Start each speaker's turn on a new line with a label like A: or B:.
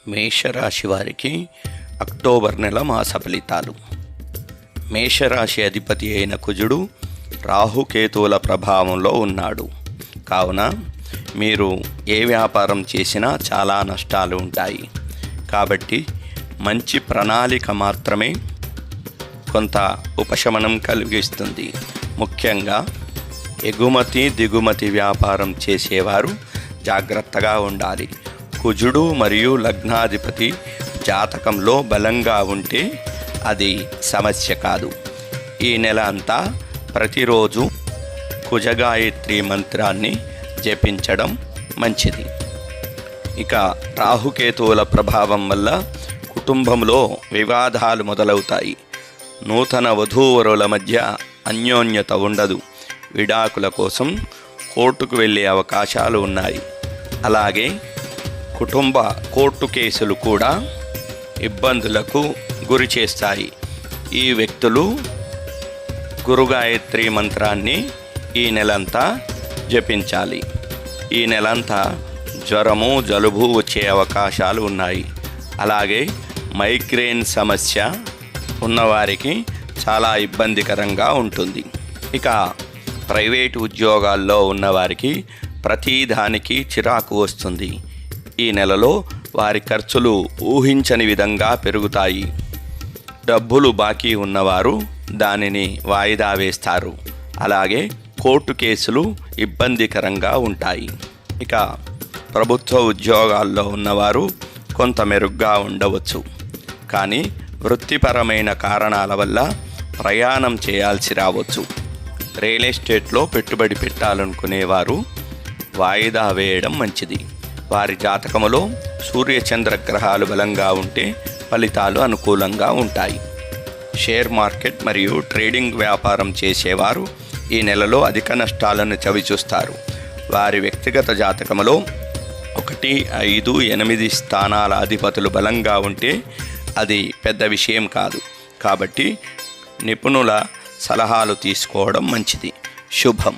A: మేషరాశి వారికి అక్టోబర్ నెల మాస ఫలితాలు. మేషరాశి అధిపతి అయిన కుజుడు రాహుకేతువుల ప్రభావంలో ఉన్నాడు. కావున మీరు ఏ వ్యాపారం చేసినా చాలా నష్టాలు ఉంటాయి. కాబట్టి మంచి ప్రణాళిక మాత్రమే కొంత ఉపశమనం కలిగిస్తుంది. ముఖ్యంగా ఎగుమతి దిగుమతి వ్యాపారం చేసేవారు జాగ్రత్తగా ఉండాలి. కుజుడు మరియు లగ్నాధిపతి జాతకంలో బలంగా ఉంటే అది సమస్య కాదు. ఈ నెల అంతా ప్రతిరోజు కుజగాయత్రి మంత్రాన్ని జపించడం మంచిది. ఇక రాహుకేతువుల ప్రభావం వల్ల కుటుంబంలో వివాదాలు మొదలవుతాయి. నూతన వధూవరుల మధ్య అన్యోన్యత ఉండదు. విడాకుల కోసం కోర్టుకు వెళ్ళే అవకాశాలు ఉన్నాయి. అలాగే కోర్టు కేసులు కూడా ఇబ్బందులకు గురి చేస్తాయి. ఈ వ్యక్తులు గురుగాయత్రి మంత్రాన్ని ఈ నెలంతా జపించాలి. ఈ నెలంతా జ్వరము జలుబు వచ్చే అవకాశాలు ఉన్నాయి. అలాగే మైగ్రేన్ సమస్య ఉన్నవారికి చాలా ఇబ్బందికరంగా ఉంటుంది. ఇక ప్రైవేటు ఉద్యోగాల్లో ఉన్నవారికి ప్రతిదానికి చిరాకు వస్తుంది. ఈ నెలలో వారి ఖర్చులు ఊహించని విధంగా పెరుగుతాయి. డబ్బులు బాకీ ఉన్నవారు దానిని వాయిదా వేస్తారు. అలాగే కోర్టు కేసులు ఇబ్బందికరంగా ఉంటాయి. ఇక ప్రభుత్వ ఉద్యోగాల్లో ఉన్నవారు కొంత మెరుగ్గా ఉండవచ్చు. కానీ వృత్తిపరమైన కారణాల వల్ల ప్రయాణం చేయాల్సి రావచ్చు. రియల్ ఎస్టేట్లో పెట్టుబడి పెట్టాలనుకునేవారు వాయిదా వేయడం మంచిది. వారి జాతకములో సూర్యచంద్ర గ్రహాలు బలంగా ఉంటే ఫలితాలు అనుకూలంగా ఉంటాయి. షేర్ మార్కెట్ మరియు ట్రేడింగ్ వ్యాపారం చేసేవారు ఈ నెలలో అధిక నష్టాలను చవిచూస్తారు. వారి వ్యక్తిగత జాతకములో 1, 5, 8 స్థానాల అధిపతులు బలంగా ఉంటే అది పెద్ద విషయం కాదు. కాబట్టి నిపుణుల సలహాలు తీసుకోవడం మంచిది. శుభం.